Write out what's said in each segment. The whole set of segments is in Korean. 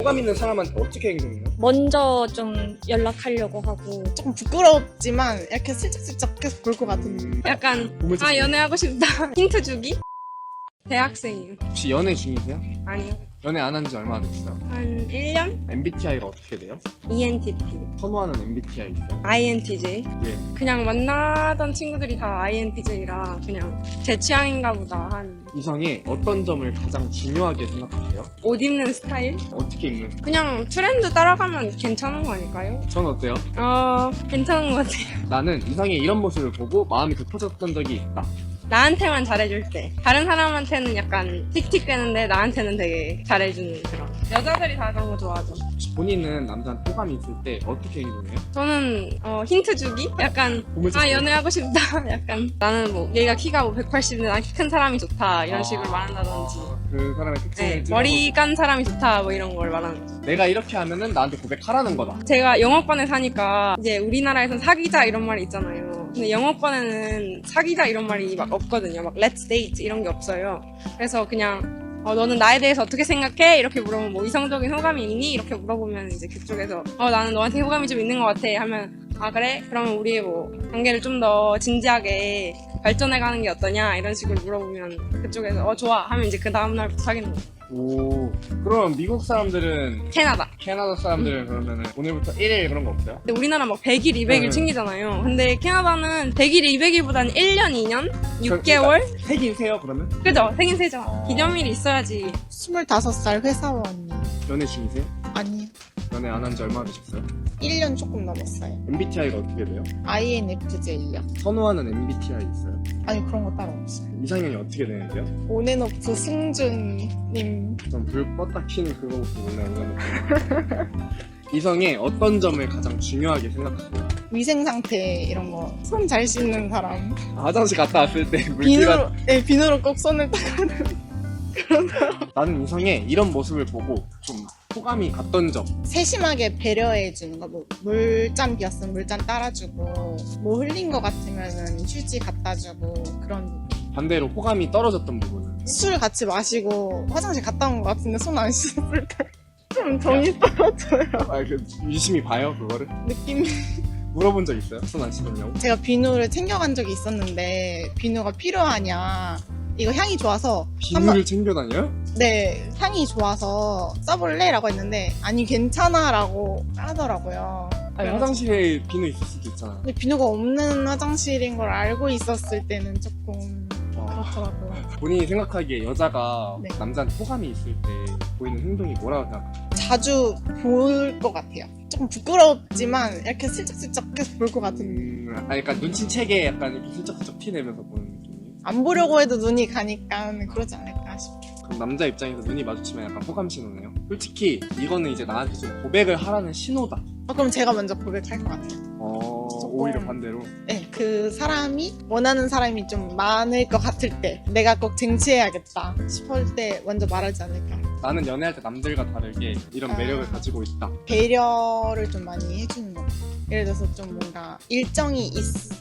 호감 있는 사람한테 어떻게 행동해요? 먼저 좀 연락하려고 하고 조금 부끄럽지만 이렇게 슬쩍슬쩍 계속 볼 것 같은. 약간 보면서 아 연애하고 싶다 힌트 주기? 대학생이요. 혹시 연애 중이세요? 아니요. 연애 안 한 지 얼마나 됐어요? 한 1년? MBTI가 어떻게 돼요? ENTP, 선호하는 MBTI 있어요? INTJ. 예. 그냥 만나던 친구들이 다 INTJ라 그냥 제 취향인가 보다. 한 이성이 어떤 점을 가장 중요하게 생각하세요? 옷 입는 스타일? 어떻게 입는? 그냥 트렌드 따라가면 괜찮은 거 아닐까요? 전 어때요? 괜찮은 것 같아요. 나는 이성의 이런 모습을 보고 마음이 깊어졌던 적이 있다. 나한테만 잘해줄 때 다른 사람한테는 약간 틱틱대는데 나한테는 되게 잘해주는 그런. 여자들이 다 그런 거 좋아하죠. 본인은 남자한테 호감이 있을 때 어떻게 행동해요? 저는 힌트 주기? 약간 보면서 아 연애하고 싶다. 약간 나는 뭐 얘가 키가 뭐 180인데 난 키 큰 사람이 좋다 이런 식으로 말한다든지. 그 사람의 특징을 네, 찝어보고 머리 깐 사람이 좋다 뭐 이런 걸 말하는 거죠. 내가 이렇게 하면은 나한테 고백하라는 거다. 제가 영어권에 사니까 이제 우리나라에선 사귀자 이런 말이 있잖아요. 근데 영어권에는 사귀자 이런 말이 막 없거든요. 막 let's date 이런 게 없어요. 그래서 그냥 너는 나에 대해서 어떻게 생각해? 이렇게 물어보면 뭐 이성적인 호감이 있니? 이렇게 물어보면 이제 그쪽에서 나는 너한테 호감이 좀 있는 것 같아 하면 아 그래? 그러면 우리의 뭐 관계를 좀 더 진지하게 발전해가는 게 어떠냐 이런 식으로 물어보면 그쪽에서 좋아 하면 이제 그 다음날부터 사귀는 거예요. 오, 그럼 미국 사람들은 캐나다. 캐나다 사람들은 그러면은 오늘부터 1일 그런 거 없어요? 근데 우리나라 막 100일, 200일 챙기잖아요. 근데 캐나다는 100일, 200일보다는 1년, 2년, 6개월? 세긴 세요 그러면? 그죠? 생긴 세죠. 기념일이 있어야지. 25살 회사원이. 연애 중이세요? 아니요. 연애 안 한 지 얼마나 되셨어요? 1년 조금 넘었어요. MBTI가 어떻게 돼요? INFJ요. 선호하는 MBTI 있어요? 아니 그런 거 따로 없어요. 이상형이 어떻게 되는데요? 온앤오프 승준님. 전 불 껐다 켜는 그거부터 몰라요. 이성의 어떤 점을 가장 중요하게 생각하세요? 위생 상태 이런 거. 손 잘 씻는 사람. 화장실 갔다 왔을 때 물기가 비누로, 네, 비누로 꼭 손을 닦아는. 나는 이성의 이런 모습을 보고 좀 호감이 갔던 점. 세심하게 배려해 주는 거. 뭐 물잔 비었으면 물잔 따라주고, 뭐 흘린 거 같으면은 휴지 갖다 주고 그런. 반대로 호감이 떨어졌던 부분은 술 같이 마시고 화장실 갔다 온 거 같은데 손 안 씻었을 때 좀 정이 떨어져요. 유심히 봐요 그거를? 느낌이. 물어본 적 있어요? 손 안 씻었냐고? 제가 비누를 챙겨간 적이 있었는데 비누가 필요하냐, 이거 향이 좋아서 비누를 챙겨 다녀요? 네, 향이 좋아서 써볼래? 라고 했는데 아니 괜찮아 라고 하더라고요. 아니 화장실에 비누 있을 수도 있잖아. 근데 비누가 없는 화장실인 걸 알고 있었을 때는 조금 와. 그렇더라고요. 본인이 생각하기에 여자가 네. 남자한테 호감이 있을 때 보이는 행동이 뭐라고 생각해요? 자주 볼 것 같아요. 조금 부끄럽지만 이렇게 슬쩍슬쩍 계속 볼 것 같은. 아니 약간 눈치채게 약간 이렇게 슬쩍슬쩍 티내면서 보는 느낌이. 안 보려고 해도 눈이 가니까 그러지 않을까 싶어요. 그럼 남자 입장에서 눈이 마주치면 약간 호감 신호네요. 솔직히 이거는 이제 나한테 좀 고백을 하라는 신호다. 그럼 제가 먼저 고백할 것 같아요. 오히려 반대로. 네, 그 사람이 원하는 사람이 좀 많을 것 같을 때, 내가 꼭 쟁취해야겠다 싶을 때 먼저 말하지 않을까. 나는 연애할 때 남들과 다르게 이런 매력을 가지고 있다. 배려를 좀 많이 해주는 것 같아요. 예를 들어서 좀 뭔가 일정이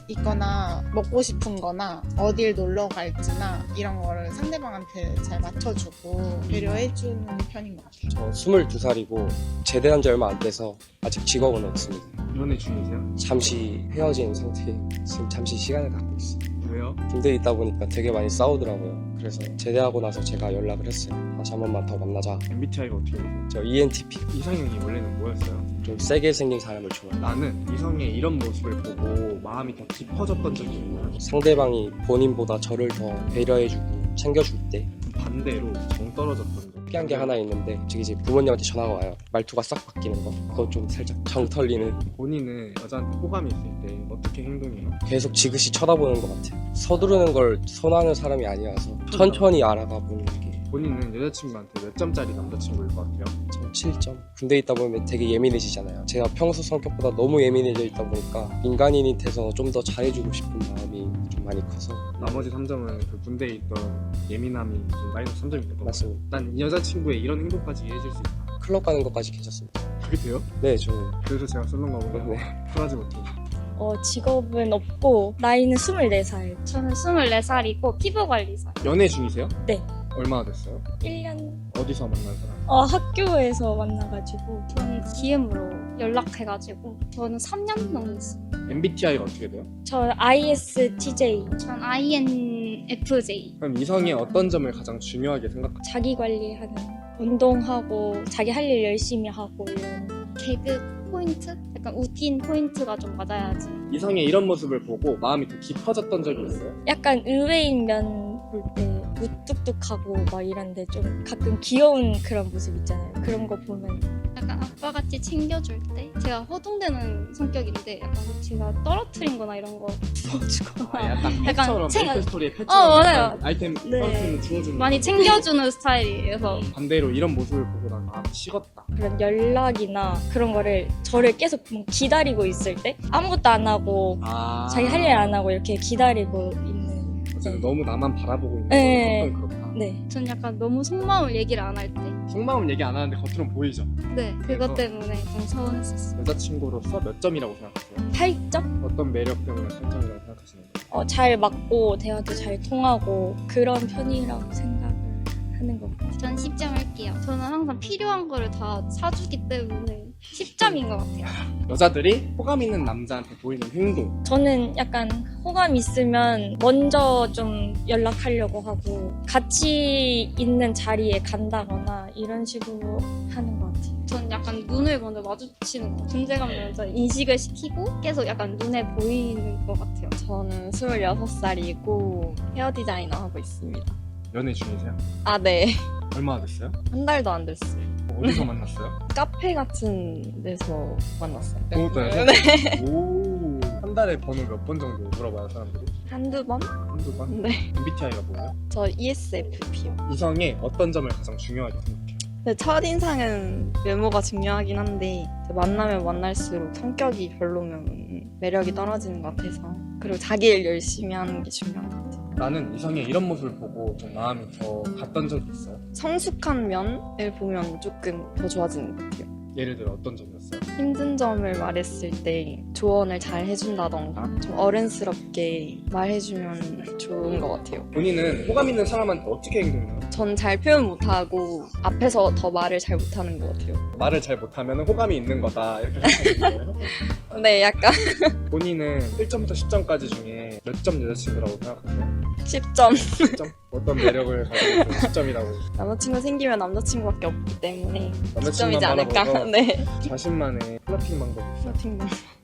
있거나 먹고 싶은 거나 어딜 놀러 갈지나 이런 거를 상대방한테 잘 맞춰주고 배려해주는 편인 것 같아요. 저 22살이고 제대한 지 얼마 안 돼서 아직 직업은 없습니다. 연애 중이세요? 잠시 헤어진 상태에 지금 잠시 시간을 갖고 있어요. 왜요? 군대에 있다 보니까 되게 많이 싸우더라고요. 그래서 제대하고 나서 제가 연락을 했어요. 다시 한 번만 더 만나자. MBTI가 어떻게 되세요? 저 ENTP. 이상형이 원래는 뭐였어요? 좀 세게 생긴 사람을 좋아해요. 나는 이성의 이런 모습을 보고 마음이 더 깊어졌던 적이 있나요? 상대방이 본인보다 저를 더 배려해주고 챙겨줄 때 반대로 정 떨어졌던 적. 특이한 게 하나 있는데 저기 이제 부모님한테 전화가 와요. 말투가 싹 바뀌는 거. 그거 좀 살짝 정 털리는. 본인은 여자한테 호감이 있을 때 어떻게 행동해요? 계속 지그시 쳐다보는 것 같아요. 서두르는 걸 선호하는 사람이 아니라서 천천히 알아가 보는 게. 본인은 여자친구한테 몇 점짜리 남자친구일 것 같아요? 전 7점. 군대에 있다 보면 되게 예민해지잖아요. 제가 평소 성격보다 너무 예민해져 있다 보니까 인간인이 돼서 좀 더 잘해주고 싶은 마음이 좀 많이 커서. 나머지 3점은 그 군대에 있던 예민함이 좀 마이너스 3점이 됐던 것 같아요. 맞습니다. 난 이 여자친구의 이런 행동까지 이해해줄 수 있다. 클럽 가는 것까지 괜찮습니다. 그게 돼요? 네, 저는. 그래서 제가 쏠른 거보다 네. 쿨하지 못해. 직업은 없고 나이는 24살. 저는 24살이고 피부관리사. 연애 중이세요? 네. 얼마나 됐어요? 1년 어디서 만난 사람? 학교에서 만나가지고 저는 DM으로 연락해가지고 저는 3년 넘었어요. MBTI가 어떻게 돼요? 저 ISTJ, 전 INFJ. 그럼 이성의 어떤 점을 가장 중요하게 생각하세요? 자기 관리하는, 운동하고 자기 할 일 열심히 하고 이런 개그 포인트? 약간 웃긴 포인트가 좀 맞아야지. 이성의 이런 모습을 보고 마음이 더 깊어졌던 적이 있어요? 약간 의외인 면 볼 때 무뚝뚝하고 막 이런데 좀 가끔 귀여운 그런 모습 있잖아요. 그런 거 보면 약간 아빠같이 챙겨줄 때 제가 허둥대는 성격인데 약간 제가 떨어뜨린 거나 이런 거 주워주거나 약간 약간 펫처럼 챙- 메이플 스토리의 펫처럼 맞아요. 약간 아이템 네. 떨어뜨리면 주워주는 많이 챙겨주는 스타일이어서 반대로 이런 모습을 보고 난 식었다. 그런 연락이나 그런 거를 저를 계속 기다리고 있을 때 아무것도 안 하고 자기 할 일 안 하고 이렇게 기다리고 있는. 어쨌든 너무 나만 바라보고 있는 네. 건 조금 그렇다. 네. 전 약간 너무 속마음을 얘기를 안 할 때. 속마음 얘기 안 하는데 겉으로는 보이죠? 네, 그래서? 그것 때문에 좀 서운했었어요. 여자친구로서 몇 점이라고 생각하세요? 8점? 어떤 매력 때문에 8점이라고 생각하시는 거예요? 잘 맞고 대화도 잘 통하고 그런 편이라고 생각하는 것 같아요. 전 10점 할게요. 저는 항상 필요한 거를 다 사주기 때문에 10점인 것 같아요. 여자들이 호감 있는 남자한테 보이는 행동. 저는 약간 호감 있으면 먼저 좀 연락하려고 하고 같이 있는 자리에 간다거나 이런 식으로 하는 것 같아요. 전 약간 눈을 먼저 마주치는 거. 존재감을 먼저 인식을 시키고 계속 약간 눈에 보이는 것 같아요. 저는 26살이고 헤어 디자이너 하고 있습니다. 연애 중이세요? 아, 네. 얼마나 됐어요? 한 달도 안 됐어요. 어디서 만났어요? 카페 같은 데서 만났어요. 동호회에서? 네. 오. 한 달에 번호 몇 번 정도 물어봐요, 사람들이? 한두 번? 한두 번? 네. MBTI가 뭐예요? 저 ESFP요. 이성의 어떤 점을 가장 중요하게 생각해요? 근데 첫인상은 외모가 중요하긴 한데 만나면 만날수록 성격이 별로면 매력이 떨어지는 것 같아서 그리고 자기 일 열심히 하는 게 중요한 것 같아요. 나는 이성의 이런 모습을 보고 좀 마음이 더 갔던 적이 있어요. 성숙한 면을 보면 조금 더 좋아지는 것 같아요. 예를 들어 어떤 점이었어요? 힘든 점을 말했을 때 조언을 잘 해준다던가 좀 어른스럽게 말해주면 좋은 것 같아요. 본인은 호감 있는 사람한테 어떻게 행동해요? 전 잘 표현 못하고 앞에서 더 말을 잘 못하는 것 같아요. 말을 잘 못하면 호감이 있는 거다 이렇게 생각하는 거예요? 네, 약간 본인은 1점부터 10점까지 중에 몇 점 여자친구라고 생각하세요? 10점. 10점? 어떤 매력을 가지고 10점이라고 남자친구 생기면 남자친구밖에 없기 때문에 남자친구만 10점이지 않을까. 바라보고 네. 자신만의 플러팅 방법이 있어요? 플러팅.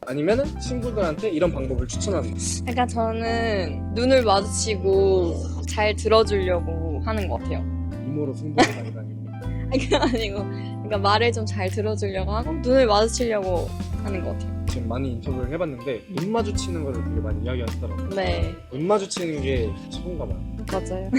아니면은 친구들한테 이런 방법을 추천합니다. 그러니까 저는 눈을 마주치고 잘 들어주려고 하는 것 같아요. 이모로 승부를 많이 다니고 그게 아니고, 그러니까 말을 좀 잘 들어주려고 하고 눈을 마주치려고 하는 것 같아요. 지금 많이 인터뷰를 해봤는데 눈 마주치는 거를 되게 많이 이야기하시더라고요. 네, 눈 마주치는 게 최고인가 봐요. 맞아요.